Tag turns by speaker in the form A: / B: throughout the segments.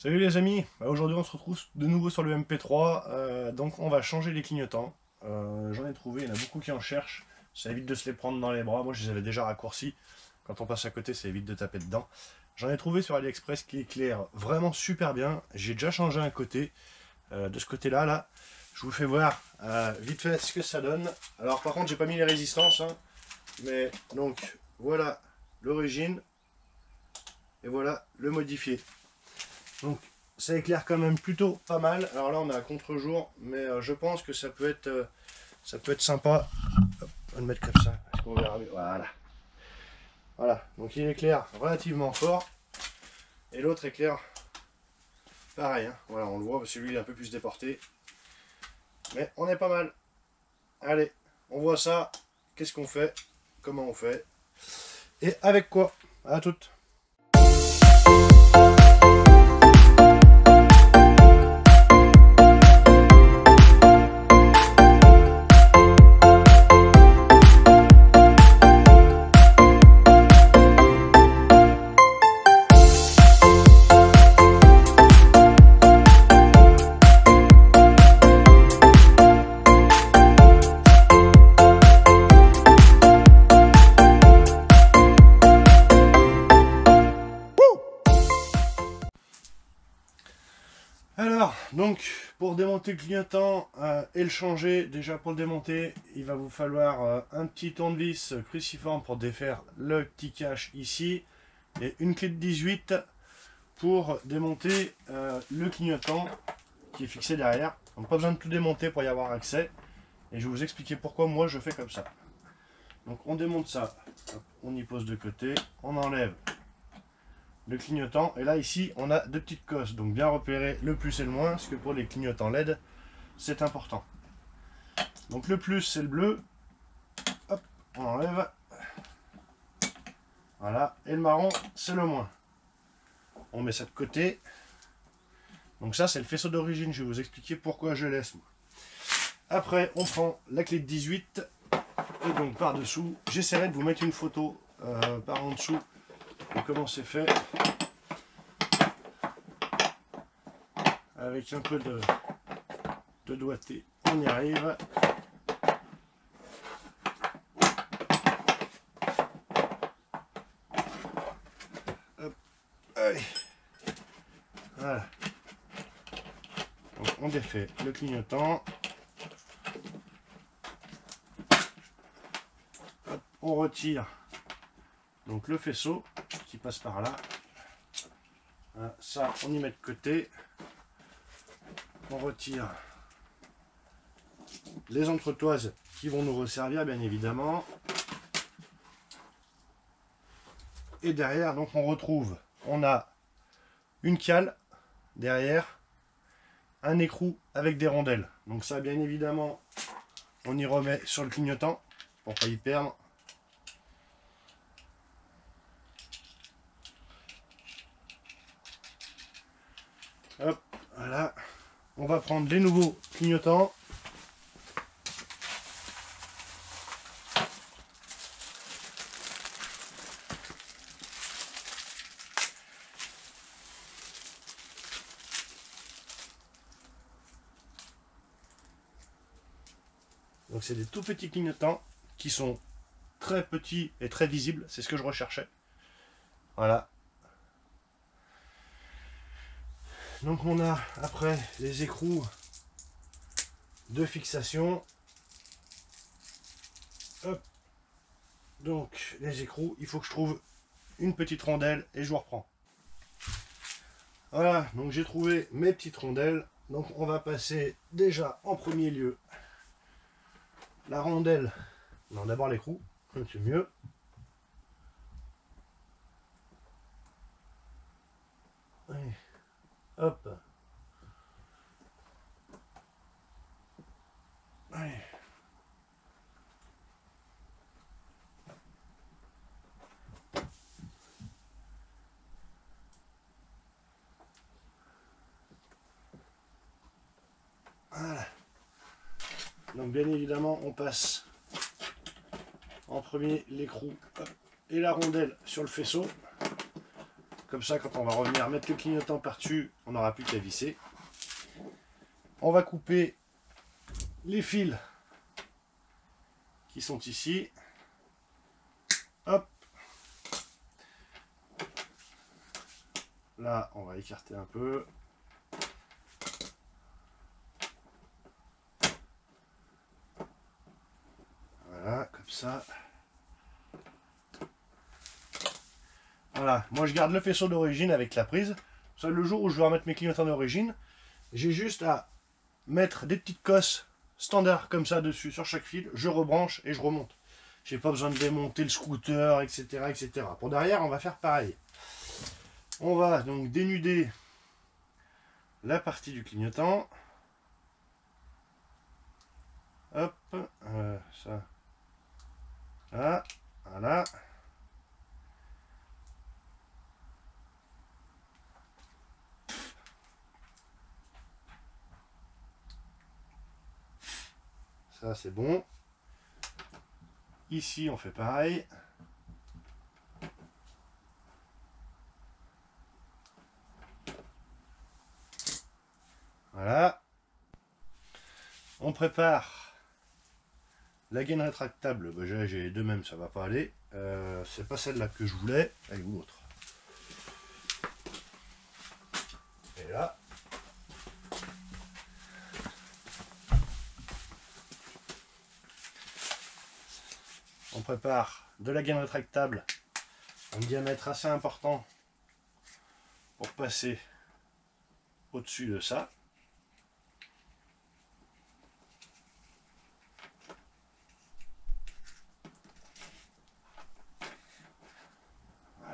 A: Salut les amis, aujourd'hui on se retrouve de nouveau sur le MP3, donc on va changer les clignotants. J'en ai trouvé, il y en a beaucoup qui en cherchent, ça évite de se les prendre dans les bras, moi je les avais déjà raccourcis, quand on passe à côté ça évite de taper dedans. J'en ai trouvé sur AliExpress qui éclairent vraiment super bien, j'ai déjà changé un côté, de ce côté là, je vous fais voir vite fait ce que ça donne. Alors par contre j'ai pas mis les résistances, hein, mais donc voilà l'origine, et voilà le modifié. Donc ça éclaire quand même plutôt pas mal. Alors là on est à contre-jour, mais je pense que ça peut être sympa. Hop, on va le mettre comme ça, est-ce qu'on verra mieux. Voilà. Voilà, donc il éclaire relativement fort. Et l'autre éclaire pareil. Hein. Voilà, on le voit, celui il est un peu plus déporté. Mais on est pas mal. Allez, on voit ça. Qu'est-ce qu'on fait? Comment on fait? Et avec quoi? À toutes. Alors, donc, pour démonter le clignotant et le changer, déjà pour le démonter, il va vous falloir un petit tournevis cruciforme pour défaire le petit cache ici, et une clé de 18 pour démonter le clignotant qui est fixé derrière. Donc pas besoin de tout démonter pour y avoir accès, et je vais vous expliquer pourquoi moi je fais comme ça. Donc on démonte ça, on y pose de côté, on enlève le clignotant, et là ici on a deux petites cosses, donc bien repérer le plus et le moins, parce que pour les clignotants LED c'est important. Donc le plus c'est le bleu, hop, on enlève, voilà, et le marron c'est le moins. On met ça de côté. Donc ça c'est le faisceau d'origine, je vais vous expliquer pourquoi je laisse moi. Après on prend la clé de 18, et donc par dessous, j'essaierai de vous mettre une photo par en dessous de comment c'est fait. Avec un peu de doigté, on y arrive. Hop, allez. Voilà. Donc on défait le clignotant. Hop, on retire donc le faisceau qui passe par là. Voilà, ça, on y met de côté. On retire les entretoises qui vont nous resservir bien évidemment. Et derrière, donc on retrouve, on a une cale derrière, un écrou avec des rondelles. Donc ça, bien évidemment, on y remet sur le clignotant pour pas y perdre. Hop, voilà. On va prendre les nouveaux clignotants. Donc c'est des tout petits clignotants qui sont très petits et très visibles. C'est ce que je recherchais. Voilà. Donc on a après les écrous de fixation. Hop. Donc les écrous, il faut que je trouve une petite rondelle et je vous reprends. Voilà, donc j'ai trouvé mes petites rondelles. Donc on va passer déjà en premier lieu la rondelle. Non, d'abord l'écrou, c'est mieux. Allez. Hop. Allez. Voilà. Donc bien évidemment on passe en premier l'écrou et la rondelle sur le faisceau. Comme ça, quand on va revenir mettre le clignotant par-dessus, on n'aura plus qu'à visser. On va couper les fils qui sont ici. Hop. Là, on va écarter un peu. Voilà, comme ça. Voilà, moi je garde le faisceau d'origine avec la prise. Ça, le jour où je vais remettre mes clignotants d'origine, j'ai juste à mettre des petites cosses standards comme ça dessus sur chaque fil. Je rebranche et je remonte. J'ai pas besoin de démonter le scooter, etc., etc. Pour derrière, on va faire pareil. On va donc dénuder la partie du clignotant. Hop, ça. Là, voilà. Ça, c'est bon. Ici, on fait pareil. Voilà. On prépare la gaine rétractable. Bah, j'ai les deux mêmes, ça va pas aller. C'est pas celle-là que je voulais. Elle ou l'autre. Et là. On prépare de la gaine rétractable, un diamètre assez important pour passer au-dessus de ça.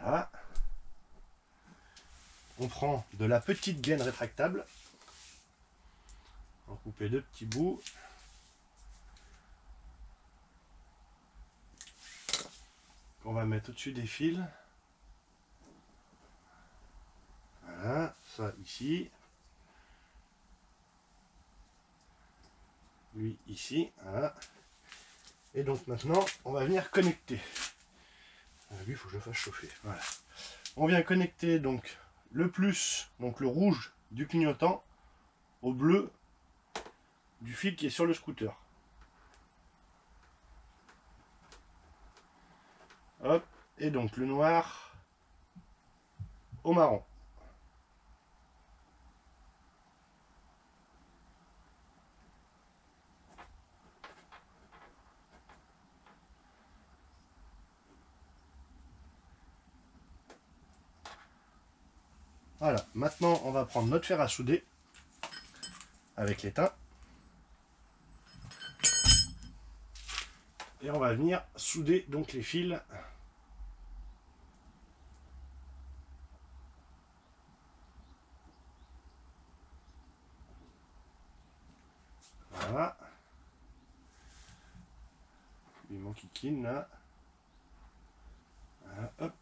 A: Voilà. On prend de la petite gaine rétractable. On va couper deux petits bouts. On va mettre au-dessus des fils. Voilà, ça ici. Lui ici. Voilà. Et donc maintenant, on va venir connecter. Lui, il faut que je le fasse chauffer. Voilà. On vient connecter donc le plus, donc le rouge du clignotant, au bleu du fil qui est sur le scooter. Hop. Et donc le noir au marron. Voilà, maintenant on va prendre notre fer à souder avec l'étain. Et on va venir souder donc les fils. Voilà. Il manque kikine là. Voilà, hop.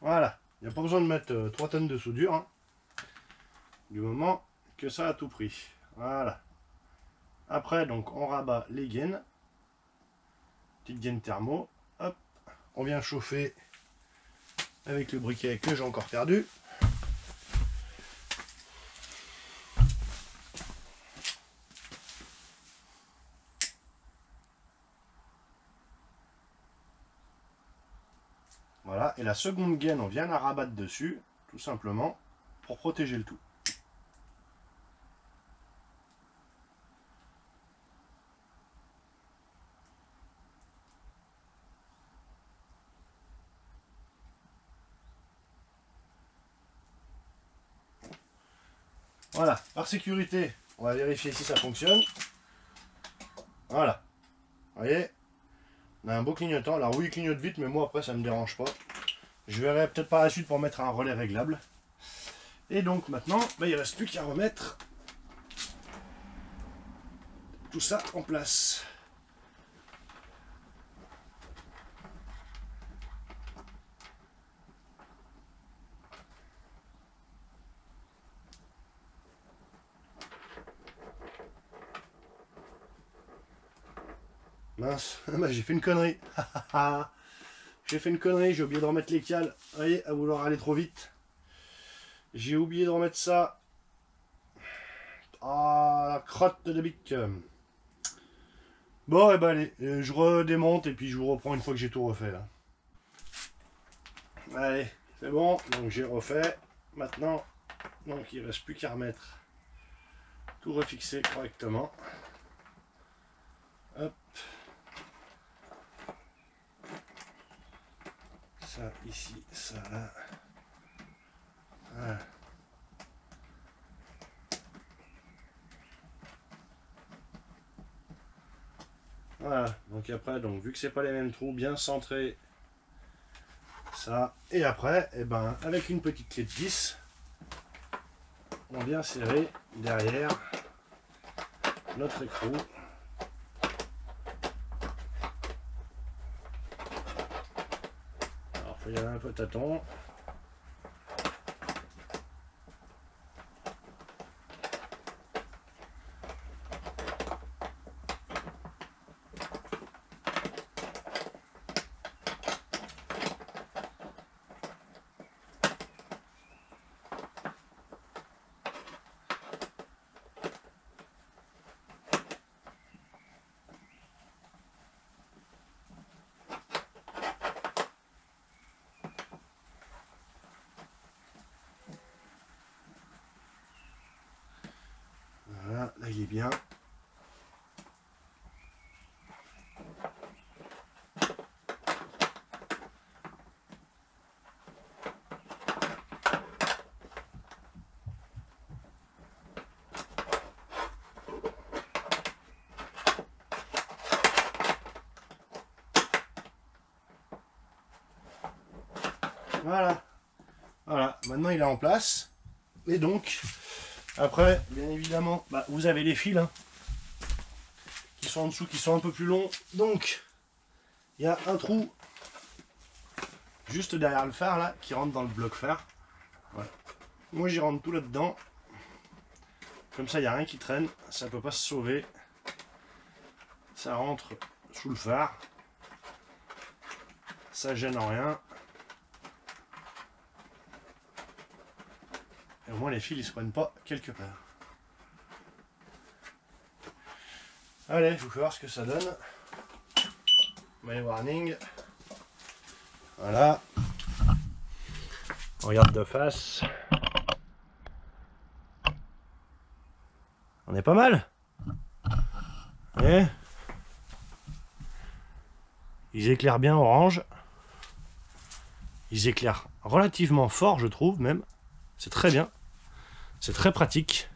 A: Voilà. Il n'y a pas besoin de mettre 3 tonnes de soudure. Hein, du moment que ça a tout pris. Voilà. Après, donc, on rabat les gaines. Petite gaine thermo. Hop. On vient chauffer avec le briquet que j'ai encore perdu. Voilà. Et la seconde gaine, on vient la rabattre dessus, tout simplement, pour protéger le tout. Voilà, par sécurité, on va vérifier si ça fonctionne. Voilà, vous voyez, on a un beau clignotant. Alors oui, il clignote vite, mais moi après ça me dérange pas. Je verrai peut-être par la suite pour mettre un relais réglable. Et donc maintenant, il ne reste plus qu'à remettre tout ça en place. Mince, bah, j'ai fait une connerie. J'ai fait une connerie, j'ai oublié de remettre les cales. Vous voyez, à vouloir aller trop vite. J'ai oublié de remettre ça. Ah, crotte de bique. Bon, et ben allez, je redémonte et puis je vous reprends une fois que j'ai tout refait là. Allez, c'est bon, donc j'ai refait. Maintenant, donc il ne reste plus qu'à remettre tout refixer correctement. Hop. Ça ici, ça là. Voilà. Voilà, donc après, donc vu que c'est pas les mêmes trous, bien centré ça. Et après, et ben, avec une petite clé de 10, on vient serrer derrière notre écrou. Alors, faut y aller un peu tâton. Voilà, là il est bien. Voilà. Voilà, maintenant il est en place. Et donc, après, bien évidemment, bah, vous avez les fils hein, qui sont en dessous, qui sont un peu plus longs. Donc, il y a un trou juste derrière le fer là, qui rentre dans le bloc fer. Voilà. Moi j'y rentre tout là-dedans. Comme ça, il n'y a rien qui traîne, ça ne peut pas se sauver. Ça rentre sous le phare. Ça gêne en rien. Et au moins les fils ils se prennent pas quelque part. Allez, je vous fais voir ce que ça donne. My warning. Voilà. On regarde de face. On est pas mal. Et ils éclairent bien orange. Ils éclairent relativement fort, je trouve même. C'est très bien. C'est très pratique.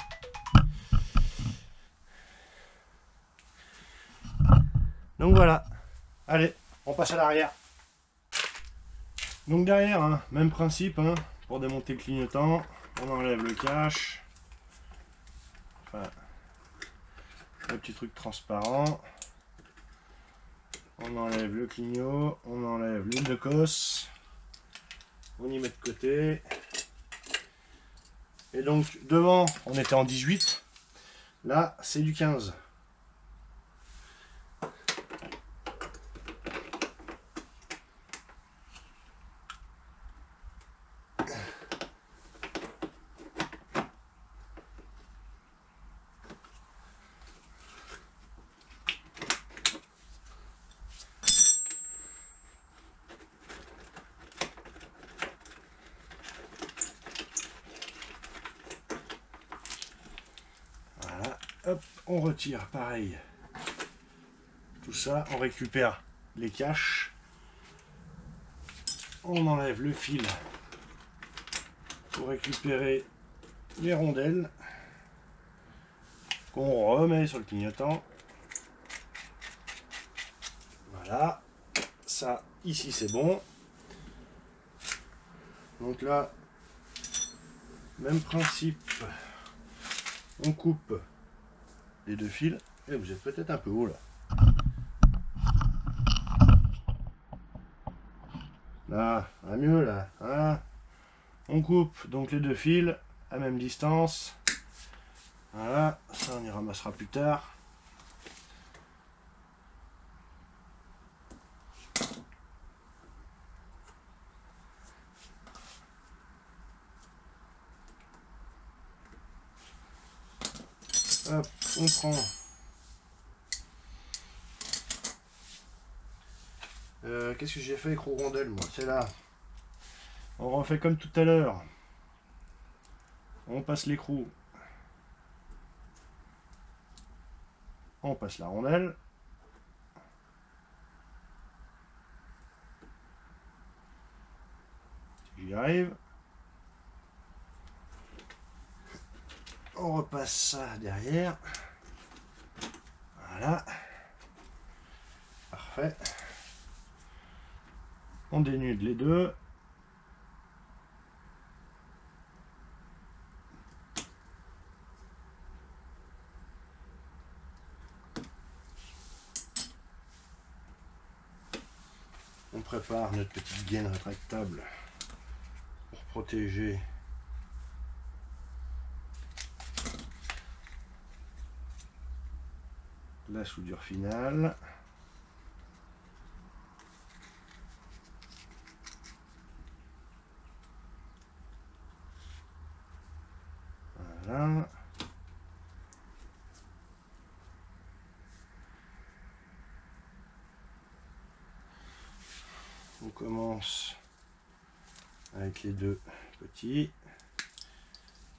A: Donc voilà. Allez, on passe à l'arrière. Donc derrière, hein, même principe, hein, pour démonter le clignotant, on enlève le cache. Enfin, le petit truc transparent. On enlève le clignot, on enlève l'huile de cosse. On y met de côté. Et donc devant, on était en 18. Là, c'est du 15. Hop, on retire pareil tout ça, on récupère les caches, on enlève le fil pour récupérer les rondelles qu'on remet sur le clignotant. Voilà, ça ici c'est bon. Donc là, même principe, on coupe les deux fils. Et vous êtes peut-être un peu haut là. Là, à mieux là. Voilà. On coupe donc les deux fils à même distance. Voilà, ça on y ramassera plus tard. Hop, on prend qu'est-ce que j'ai fait avec rondelle moi? C'est là. On refait comme tout à l'heure. On passe l'écrou. On passe la rondelle. J'y arrive. On repasse ça derrière. Voilà. Parfait. On dénude les deux. On prépare notre petite gaine rétractable pour protéger la soudure finale. Voilà. On commence avec les deux petits.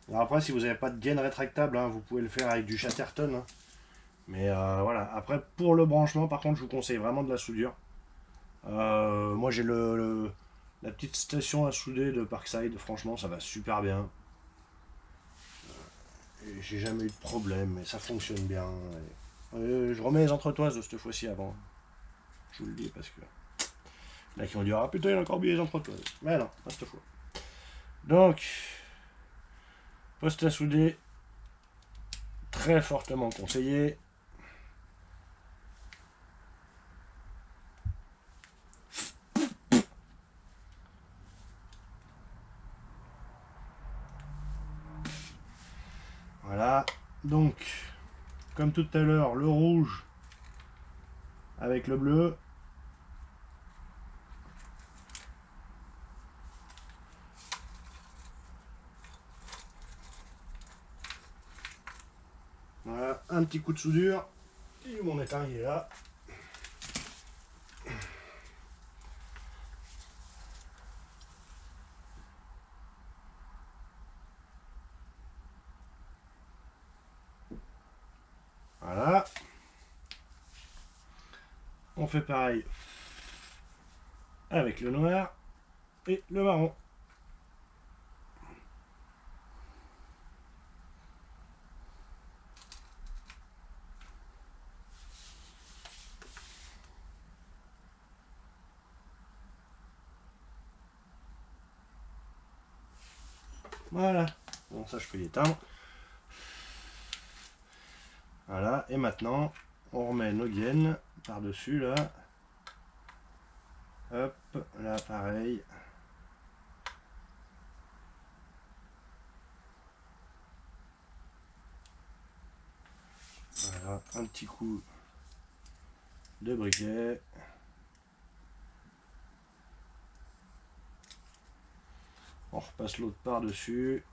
A: Alors après, si vous n'avez pas de gaine rétractable, hein, vous pouvez le faire avec du Chatterton. Hein. Mais voilà. Après, pour le branchement, par contre, je vous conseille vraiment de la soudure. Moi, j'ai la petite station à souder de Parkside. Franchement, ça va super bien. J'ai jamais eu de problème et ça fonctionne bien. Je remets les entretoises cette fois-ci avant. Je vous le dis parce que là qui vont dire ah putain il a encore mis les entretoises. Mais non, pas cette fois. Donc poste à souder très fortement conseillé. Voilà. Donc comme tout à l'heure, le rouge avec le bleu. Voilà, un petit coup de soudure. Et mon étain il est là. Voilà. On fait pareil avec le noir et le marron. Voilà. Bon, ça je peux l'éteindre. Voilà. Et maintenant, on remet nos gaines par-dessus là. Hop, là pareil. Voilà, un petit coup de briquet. On repasse l'autre par-dessus.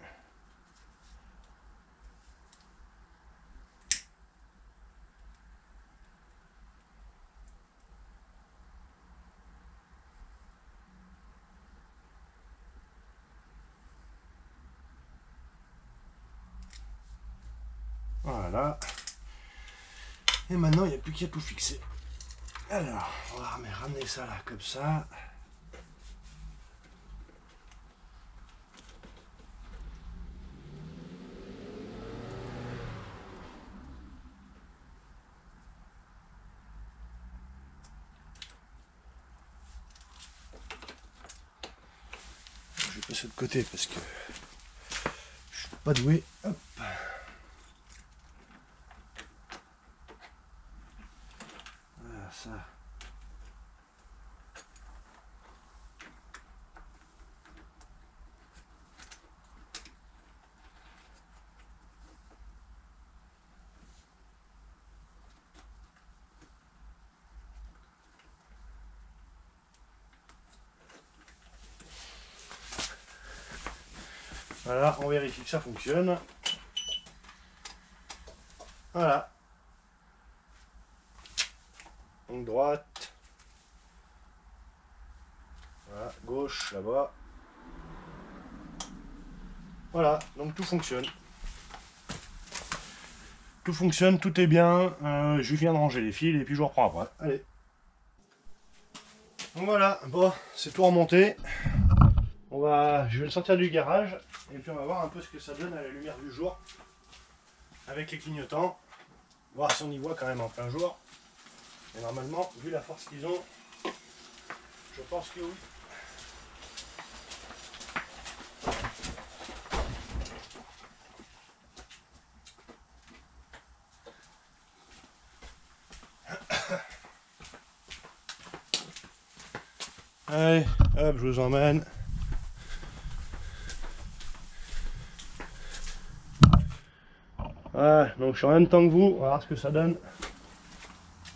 A: Voilà. Et maintenant, il n'y a plus qu'à tout fixer. Alors, on va ramener ça là, comme ça. Je vais passer de côté parce que je suis pas doué. Hop. Voilà, ça. Voilà, on vérifie que ça fonctionne. Voilà. Donc droite. Voilà, gauche là-bas. Voilà, donc tout fonctionne. Tout fonctionne, tout est bien. Je viens de ranger les fils et puis je vous reprends après. Allez. Donc voilà, bon, c'est tout remonté. Je vais le sortir du garage et puis on va voir un peu ce que ça donne à la lumière du jour avec les clignotants. Voir si on y voit quand même en plein jour. Et normalement, vu la force qu'ils ont, je pense que oui. Allez, hop, je vous emmène. Voilà, donc je suis en même temps que vous, on va voir ce que ça donne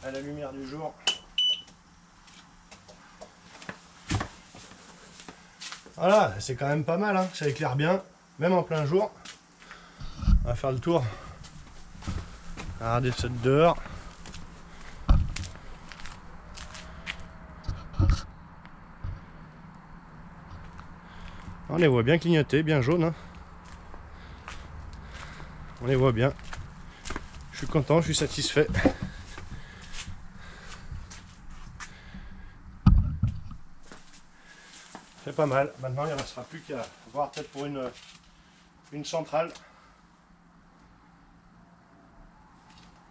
A: à la lumière du jour. Voilà, c'est quand même pas mal, hein, ça éclaire bien, même en plein jour. On va faire le tour. Regardez ça dehors. On les voit bien clignoter, bien jaunes. Hein. On les voit bien. Je suis content, je suis satisfait. C'est pas mal. Maintenant, il ne restera plus qu'à voir peut-être pour une centrale.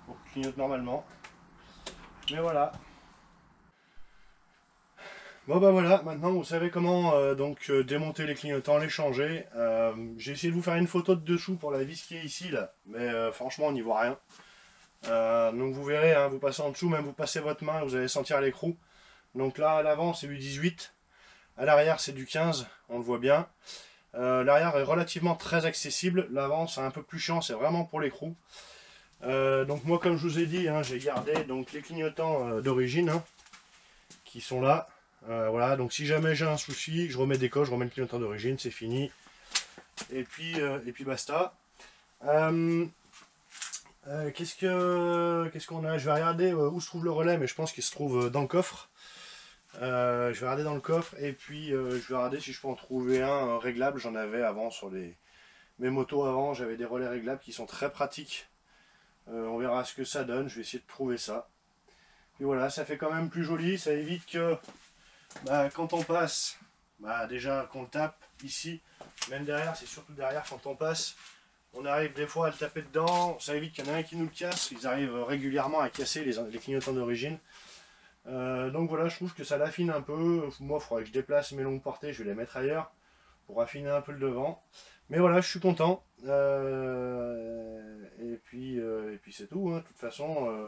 A: Pour qu'il clignote normalement. Mais voilà. Bon bah voilà, maintenant vous savez comment démonter les clignotants, les changer. J'ai essayé de vous faire une photo de dessous pour la vis qui est ici là, mais franchement on n'y voit rien. Donc vous verrez, hein, vous passez en dessous, même vous passez votre main, vous allez sentir l'écrou. Donc là à l'avant c'est du 18, à l'arrière c'est du 15, on le voit bien. L'arrière est relativement très accessible, l'avant c'est un peu plus chiant, c'est vraiment pour l'écrou. Donc moi comme je vous ai dit, hein, j'ai gardé donc, les clignotants d'origine hein, qui sont là. Voilà, donc si jamais j'ai un souci, je remets des coches, je remets le clignotant d'origine, c'est fini. Et puis basta. Qu'est-ce qu'on a? Je vais regarder où se trouve le relais, mais je pense qu'il se trouve dans le coffre. Je vais regarder dans le coffre et puis je vais regarder si je peux en trouver un réglable. J'en avais avant sur mes motos avant, j'avais des relais réglables qui sont très pratiques. On verra ce que ça donne, je vais essayer de trouver ça. Puis voilà, ça fait quand même plus joli, ça évite que quand on passe, déjà qu'on le tape ici, même derrière, c'est surtout derrière quand on passe, on arrive des fois à le taper dedans, ça évite qu'il y en ait un qui nous le casse, ils arrivent régulièrement à casser les clignotants d'origine. Donc voilà, je trouve que ça l'affine un peu. Moi, il faudrait que je déplace mes longues portées, je vais les mettre ailleurs pour affiner un peu le devant. Mais voilà, je suis content. Et puis c'est tout. Hein. De toute façon,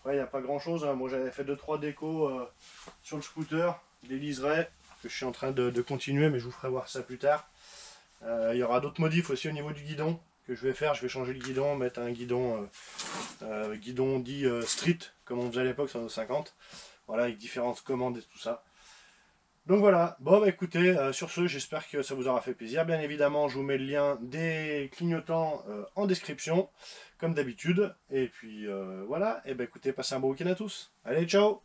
A: il n'y a pas grand chose. Hein. Moi, j'avais fait 2-3 décos sur le scooter, des liserés, que je suis en train de continuer, mais je vous ferai voir ça plus tard. Il y aura d'autres modifs aussi au niveau du guidon que je vais faire. Je vais changer le guidon, mettre un guidon dit street, comme on faisait à l'époque sur nos 50. Voilà, avec différentes commandes et tout ça. Donc voilà, bon écoutez, sur ce, j'espère que ça vous aura fait plaisir. Bien évidemment, je vous mets le lien des clignotants en description, comme d'habitude. Et puis voilà, et écoutez, passez un bon week-end à tous. Allez, ciao!